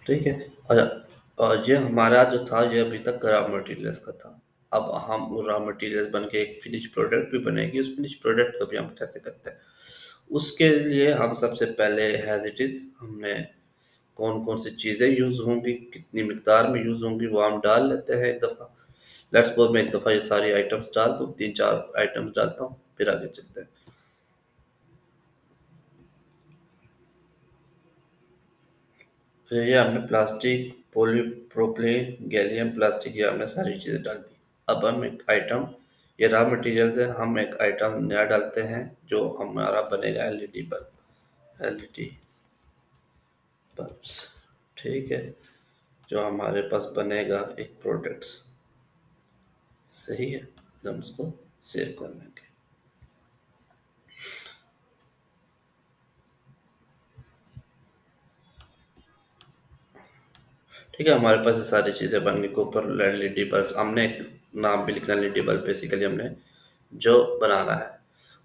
ठीक है। और ये हमारा जो था ये अभी तक रॉ मटेरियल्स का था। अब हम रॉ मटेरियल्स बन के एक फिनिश प्रोडक्ट भी बनेगी, उस फिनिश प्रोडक्ट को भी हम कैसे करते हैं? उसके लिए हम सबसे पहले एज़ इट इज़ हमने कौन-कौन सी चीज़ें यूज़ होंगी, कितनी मिकदार में यूज़ होंगी वो हम डाल लेते हैं एक दफ़ा। लेट्स सपोज़ मैं एक दफ़ा ये सारी आइटम्स डाल दूँ, 3-4 आइटम्स डालता हूँ, फिर आगे चलते हैं। फिर ये हमने प्लास्टिक, पॉलीप्रोपिलीन, गैलियम प्लास्टिक ये हमने सारी चीज़ें डाल दी। अब हम एक आइटम ये रॉ मटेरियल्स है, हम एक आइटम नया डालते हैं जो हमारा बनेगा एलईडी बल्ब। एलईडी बल्ब्स, ठीक है? जो हमारे पास बनेगा एक प्रोडक्ट्स, सही है? तो हम उसको सेव कर लेंगे। ठीक है, हमारे पास ये सारी चीज़ें बन गई। ऊपर एलईडी बल्ब हमने एक नाम भी लिखना एलईडी बल्ब बेसिकली हमने जो बनाना है।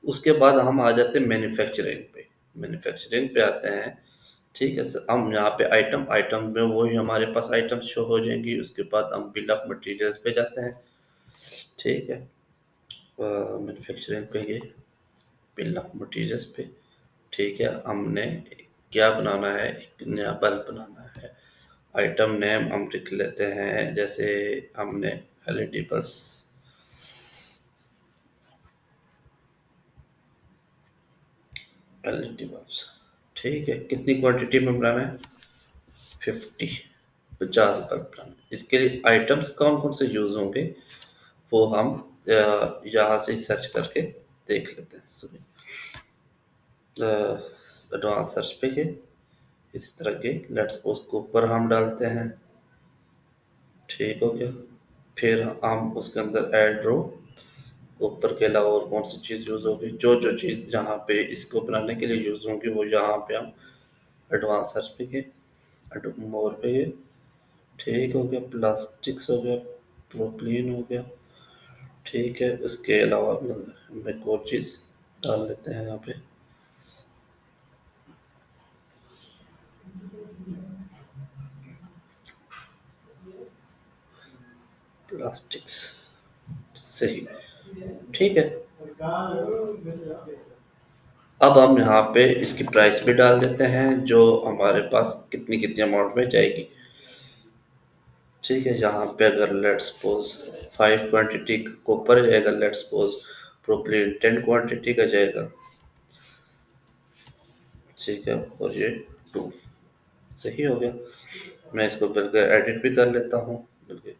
उसके बाद हम आ जाते हैं मैन्युफैक्चरिंग पे। मैन्युफैक्चरिंग पे आते हैं, ठीक है? हम यहाँ पे आइटम में वही हमारे पास आइटम्स शो हो जाएँगी। उसके बाद हम बिल ऑफ मटीरियल्स पे जाते हैं, ठीक है? मैन्युफैक्चरिंग पे गए, बिल ऑफ मटीरियल्स पे, ठीक है? हमने क्या बनाना है? एक नया बल्ब बनाना है। आइटम नेम हम लिख लेते हैं, जैसे हमने एलईडी बल्ब्स, एलईडी बल्ब्स, ठीक है? कितनी क्वांटिटी में बनाना है? 50, 50 बल्ब बनाना है। इसके लिए आइटम्स कौन-कौन से यूज़ होंगे, वो हम यहाँ से सर्च करके देख लेते हैं। सुनिए, एडवांस सर्च पे गए, इस तरह के लेट्स सपोज़ के ऊपर हम डालते हैं, ठीक हो गया? फिर हम उसके अंदर ऐड रो, ऊपर के अलावा और कौन सी चीज़ यूज़ होगी? जो चीज़ जहाँ पे इसको बनाने के लिए यूज़ होंगी वो यहाँ पे हम एडवांस सर्च पे गए, मोर पे गए, ठीक हो गया? प्लास्टिक्स हो गया, प्रोपिलीन हो गया, ठीक है? उसके अलावा हम एक और चीज़ डाल लेते हैं यहाँ पे, प्लास्टिक्स, सही, ठीक है? अब हम यहाँ पे इसकी प्राइस भी डाल देते हैं जो हमारे पास कितनी-कितनी अमाउंट में जाएगी, ठीक है? यहाँ पे अगर लेट्स सपोज़ 5 क्वांटिटी कॉपर जाएगा, लेट्स सपोज़ प्रोपिलीन 10 क्वांटिटी का जाएगा, ठीक है? और ये 2, सही हो गया? मैं इसको बल्कि एडिट भी कर लेता हूँ, बल्कि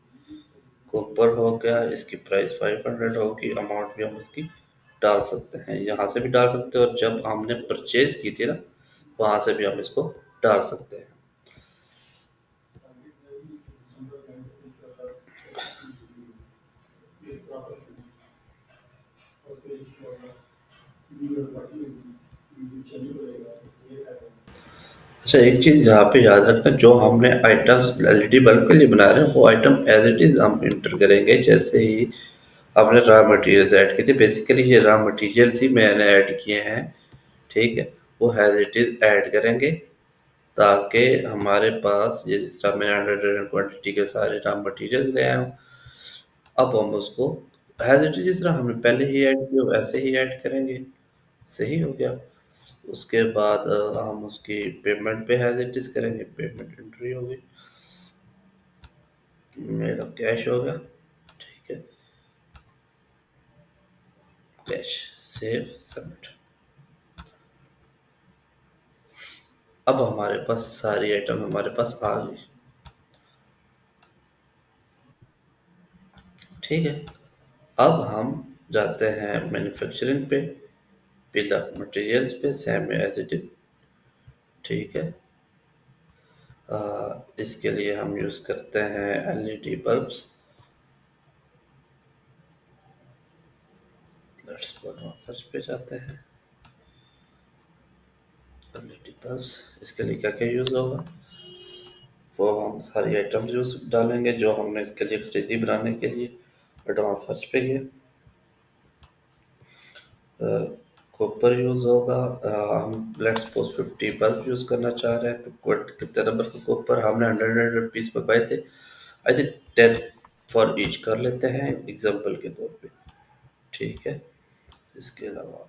कॉपर हो गया, इसकी प्राइस 500 होगी, अमाउंट भी हम इसकी डाल सकते हैं, यहाँ से भी डाल सकते हैं और जब हमने परचेज़ की थी ना, वहाँ से भी हम इसको डाल सकते हैं। अच्छा, एक चीज़ यहाँ पे याद रखना, जो हमने आइटम्स एलईडी बल्ब के लिए बना रहे हैं वो आइटम एज़ इट इज़ हम एंटर करेंगे, जैसे ही हमने रॉ मटेरियल्स ऐड किए थे। बेसिकली ये रॉ मटेरियल्स ही मैंने ऐड किए हैं, ठीक है? वो एज़ इट इज़ ऐड करेंगे ताकि हमारे पास ये जिस तरह मैंने 100 क्वांटिटी के सारे रॉ मटेरियल ले आया हूँ, अब हम उसको एज़ इट इज़ जिस तरह हमने पहले ही ऐड किया वैसे ही ऐड करेंगे, सही हो गया? उसके बाद हम उसकी पेमेंट पे एज़ इट इज़ करेंगे, पेमेंट एंट्री होगी, मेरा कैश हो गया, ठीक है? Cash, save, submit. अब हमारे पास सारी आइटम हमारे पास आ गई, ठीक है? अब हम जाते हैं मैन्युफैक्चरिंग पे, बिल ऑफ मटेरियल्स पे, सेम एज़ इट इज़, ठीक है? इसके लिए हम यूज़ करते हैं LED bulbs, let's go advance search पे जाते हैं, एलईडी बल्ब्स, इसके लिए क्या-क्या यूज़ होगा? वो हम सारी आइटम्स यूज़ डालेंगे जो हमने इसके लिए खरीदी बनाने के लिए, एडवांस सर्च पे गए, कॉपर यूज़ होगा। हम लेट्स सपोज 50 बल्ब यूज़ करना चाह रहे हैं, तो कितने नंबर का कॉपर हमने 100 पीस मंगवाए थे। आई थिंक 10 फॉर ईच कर लेते हैं एग्जांपल के तौर पे। ठीक है। इसके अलावा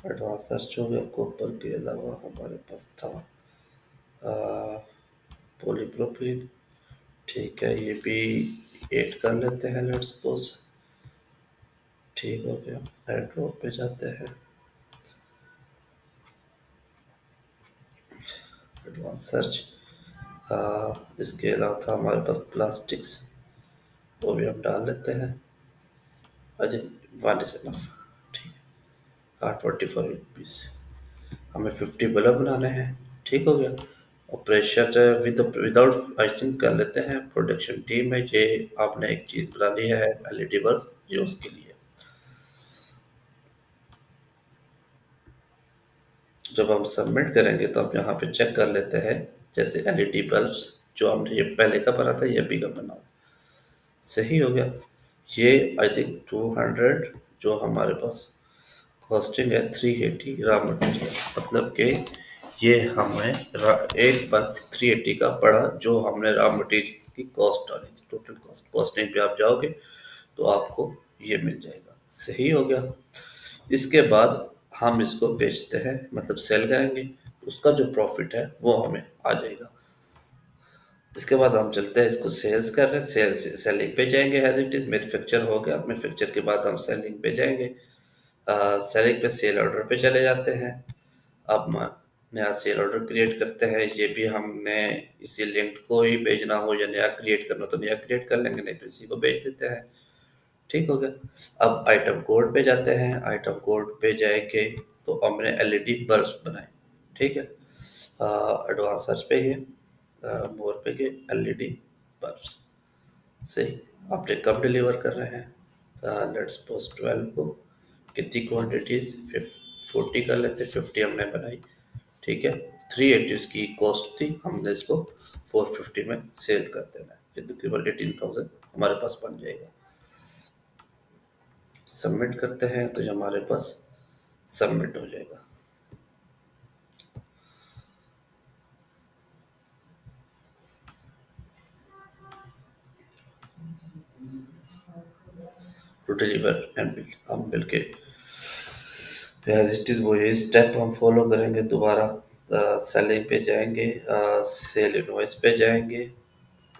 एडवांस सर्च हो गया। कॉपर के अलावा हमारे पास था पॉलीप्रोपिलीन। ठीक है, ये भी 8 कर लेते हैं लेट्स सपोज। ठीक हो गया। एड्रॉप पे जाते हैं। Advance search. इसके अलावा था हमारे पास प्लास्टिक्स, वो भी हम डाल लेते हैं। I think 1 is enough. ठीक है। 44 पीस। हमें 50 बल्ब बनाने हैं। ठीक हो गया। और प्रेशर विदाउट आइसिंग कर लेते हैं। प्रोडक्शन टीम में ये आपने एक चीज़ बना ली है, एलईडी बल्ब, ये उसके लिए। जब हम सबमिट करेंगे तो आप यहाँ पे चेक कर लेते हैं। जैसे एलईडी बल्ब्स जो हमने ये पहले का बना था, ये भी का बना। सही हो गया। ये आई थिंक 200 जो हमारे पास कॉस्टिंग है 380 रॉ मटेरियल, मतलब कि ये हमें एक बार 380 का पड़ा, जो हमने रॉ मटेरियल की कॉस्ट डाली थी। टोटल कॉस्ट, कॉस्टिंग पे आप जाओगे तो आपको ये मिल जाएगा। सही हो गया। इसके बाद हम इसको बेचते हैं, मतलब सेल करेंगे। उसका जो प्रॉफिट है वो हमें आ जाएगा। इसके बाद हम चलते हैं, इसको सेल्स कर रहे हैं। सेलिंग पे जाएंगे। एज इट इज़ मैन्युफैक्चर हो गया। मैन्युफैक्चर के बाद हम सेलिंग पे जाएंगे। सेलिंग पे सेल ऑर्डर पे चले जाते हैं। अब नया सेल ऑर्डर क्रिएट करते हैं। ये भी हमने इसी लिंक को ही भेजना हो या नया क्रिएट करना तो नया क्रिएट कर लेंगे, नहीं तो इसी को भेज देते हैं। ठीक हो गया। अब आइटम कोड पे जाते हैं। आइटम कोड पे जाएंगे तो हमने एलईडी बल्ब बनाए। ठीक है। एडवांस सर्च पे गए, मोर पे गए, एलईडी बल्ब। सही। आपने कब डिलीवर कर रहे हैं? लेट्स सपोज 12 को। कितनी क्वांटिटीज? 40 कर लेते। 50 हमने बनाई। ठीक है। 380 उसकी कॉस्ट थी, हमने इसको 450 में सेल कर देना है। ये तकरीबन 18,000 हमारे पास बन जाएगा। सबमिट करते हैं तो ये हमारे पास सबमिट हो जाएगा। टू डिलीवर एंड बिल, हम बिल के एज इट इज़ वही स्टेप हम फॉलो करेंगे दोबारा। सेलिंग पे जाएंगे, सेल इनवॉइस पे जाएंगे।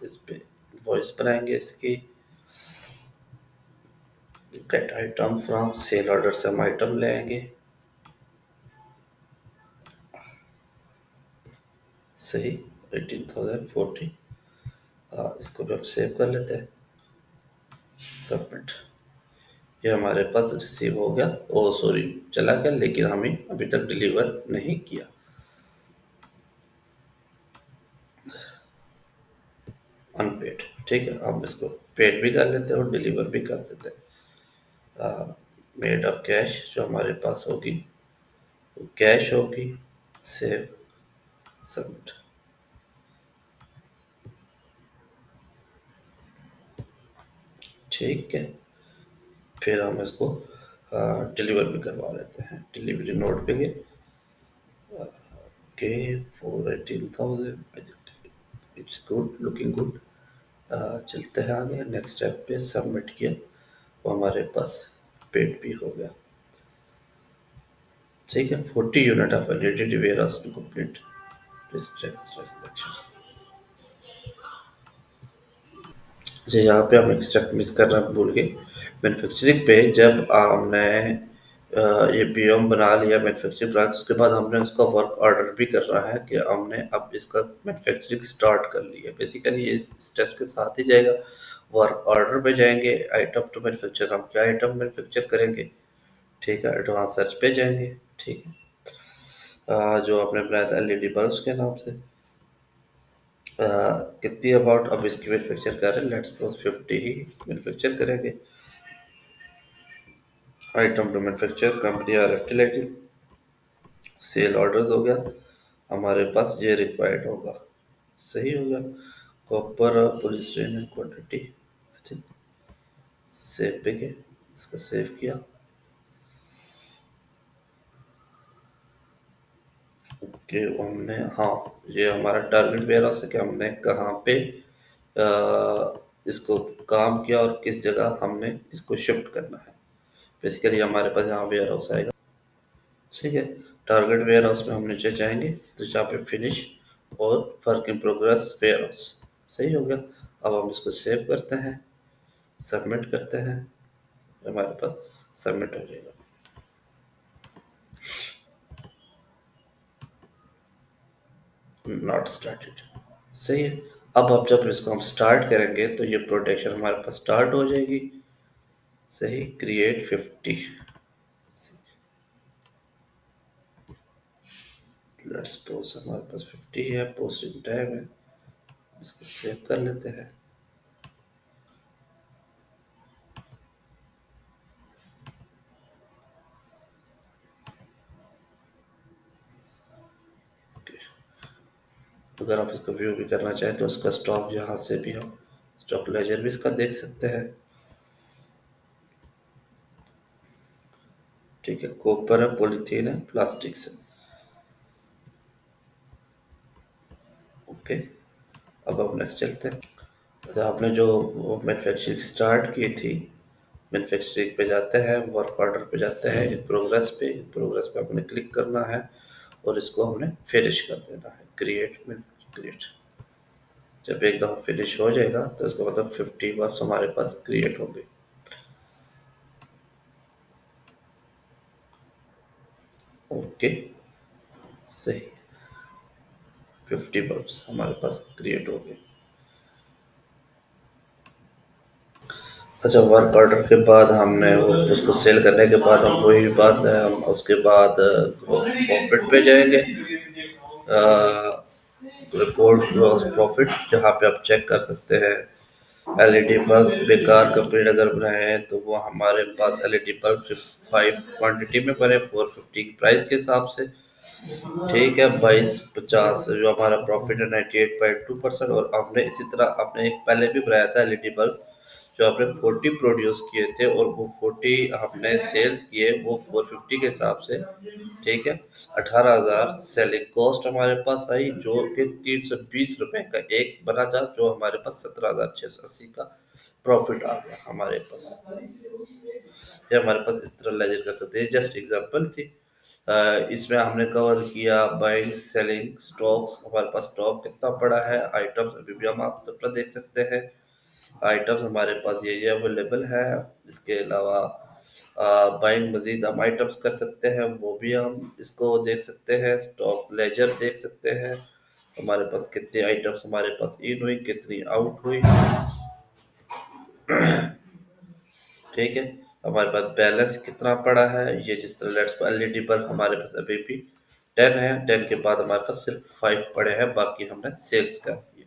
इस पे इनवॉइस बनाएंगे इसकी। Get item from sale order से हम आइटम लेंगे। सही। 18,040। इसको भी हम सेव कर लेते हैं। सबमिट। ये हमारे पास रिसीव हो गया। ओ सॉरी, चला गया, लेकिन हमें अभी तक डिलीवर नहीं किया। अनपेड। ठीक है, हम इसको पेड भी कर लेते हैं और डिलीवर भी कर देते हैं। मेड ऑफ कैश जो हमारे पास होगी वो कैश होगी। सेव। सबमिट। ठीक है। फिर हम इसको डिलीवर भी करवा लेते हैं। डिलीवरी नोट पे गए। Okay, for 18,000। It's good, looking good. चलते हैं आगे। नेक्स्ट स्टेप पे सबमिट किया, वो हमारे पास पेड भी हो गया। ठीक है। 40 unit of LED warehouse to complete transaction. अच्छा, यहाँ पे हम एक स्टेप मिस करना भूल गए। मैन्युफैक्चरिंग पे जब हमने ये पीओएम बना लिया, मैन्युफैक्चरिंग ब्रांच, उसके बाद हमने उसका वर्क ऑर्डर भी कर रहा है कि हमने अब इसका मैन्युफैक्चरिंग स्टार्ट कर ली है। बेसिकली ये स्टेप के साथ ही जाएगा। वर्क ऑर्डर पे जाएंगे, आइटम टू मैन्युफैक्चर, हम क्या आइटम मैन्युफैक्चर करेंगे। ठीक है। एडवांस सर्च पे जाएंगे। ठीक है। जो आपने बनाया था एलईडी बल्ब के नाम से, कितनी अबाउट अब इसकी मैन्युफैक्चर कर रहे हैं। लेट्स सपोज 50 ही मैन्युफैक्चर करेंगे। Item to manufacture, company RFT lighting, sale orders हो गया। हमारे पास ये रिक्वायर्ड होगा। सही हो गया। Copper police train quantity. अच्छा, सेव पे गए। इसको सेव किया। ओके, हमने, हाँ, ये हमारा टारगेट वेयर हाउस है कि हमने कहाँ पे इसको काम किया और किस जगह हमने इसको शिफ्ट करना है। बेसिकली हमारे पास यहाँ वेयर हाउस आएगा। ठीक है, टारगेट वेयर हाउस में हम नीचे जाएंगे तो जहाँ पे फिनिश और work in progress warehouse, सही हो गया। अब हम इसको सेव करते हैं, सबमिट करते हैं, हमारे पास सबमिट हो जाएगा। नॉट स्टार्टेड, सही है। अब जब इसको हम स्टार्ट करेंगे तो ये प्रोटेक्शन हमारे पास स्टार्ट हो जाएगी। सही, क्रिएट 50। लेट्स सपोज हमारे पास 50 है, पोस्टिंग टाइम है, इसको सेव कर लेते हैं। अगर आप इसको व्यू भी करना चाहें तो उसका स्टॉक यहाँ से भी हम स्टॉक लेजर भी इसका देख सकते हैं। ठीक है, कॉपर है, पॉलीथीन है, प्लास्टिक से। ओके, अब हम नेक्स्ट चलते हैं। अच्छा, आपने जो मैन्युफैक्चरिंग स्टार्ट की थी, मैन्युफैक्चरिंग पे जाते हैं, वर्क ऑर्डर पे जाते हैं, इन प्रोग्रेस पे आपने क्लिक करना है और इसको हमने फिनिश कर देना है। क्रिएट, जब एक दफ़ा फिनिश हो जाएगा तो इसका मतलब 50 बल्ब हमारे पास क्रिएट हो गए। ओके, सही, 50 बल्ब हमारे पास क्रिएट हो गए। अच्छा, वर्क ऑर्डर के बाद हमने वो उसको सेल करने के बाद हम वही बात है, हम उसके बाद प्रॉफिट पे जाएंगे। रिपोर्ट ग्रॉस प्रॉफिट, जहाँ पे आप चेक कर सकते हैं एलईडी बल्ब बेकार कंपनी अगर बनाए हैं तो वो हमारे पास एलईडी बल्ब 5 क्वांटिटी में बने 450 की प्राइस के हिसाब से। ठीक है, 2250 जो हमारा प्रॉफिट है 98.2%। और हमने इसी तरह आपने एक पहले भी बनाया था एलईडी बल्ब, जो आपने 40 प्रोड्यूस किए थे और वो 40 हमने सेल्स किए वो 450 के हिसाब से। ठीक है, 18,000 सेलिंग कॉस्ट हमारे पास आई, जो कि 320 रुपए का एक बना था, जो हमारे पास 17,680 का प्रॉफिट आ गया हमारे पास। ये हमारे पास इस तरह लेजर कर सकते हैं, जस्ट एग्जांपल थी। इसमें हमने कवर किया बाइंग, सेलिंग, स्टॉक्स, हमारे पास स्टॉक कितना पड़ा है, आइटम्स अभी भी हम आप अपना देख सकते हैं। आइटम्स हमारे पास ये अवेलेबल है। इसके अलावा बाइंग मजीद हम आइटम्स कर सकते हैं, वो भी हम इसको देख सकते हैं। स्टॉक लेजर देख सकते हैं, हमारे पास कितने आइटम्स हमारे पास इन हुई, कितनी आउट हुई। ठीक है, हमारे पास बैलेंस कितना पड़ा है, ये जिस तरह लेट्स एलईडी बल्ब हमारे पास अभी भी 10 है, 10 के बाद हमारे पास सिर्फ 5 पड़े हैं, बाकी हमने सेल्स कर दिए,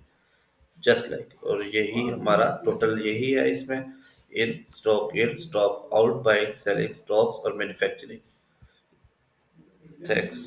जस्ट लाइक। और यही हमारा टोटल यही है इसमें, in stock out, buying, selling, stocks और मैन्युफैक्चरिंग। थैंक्स।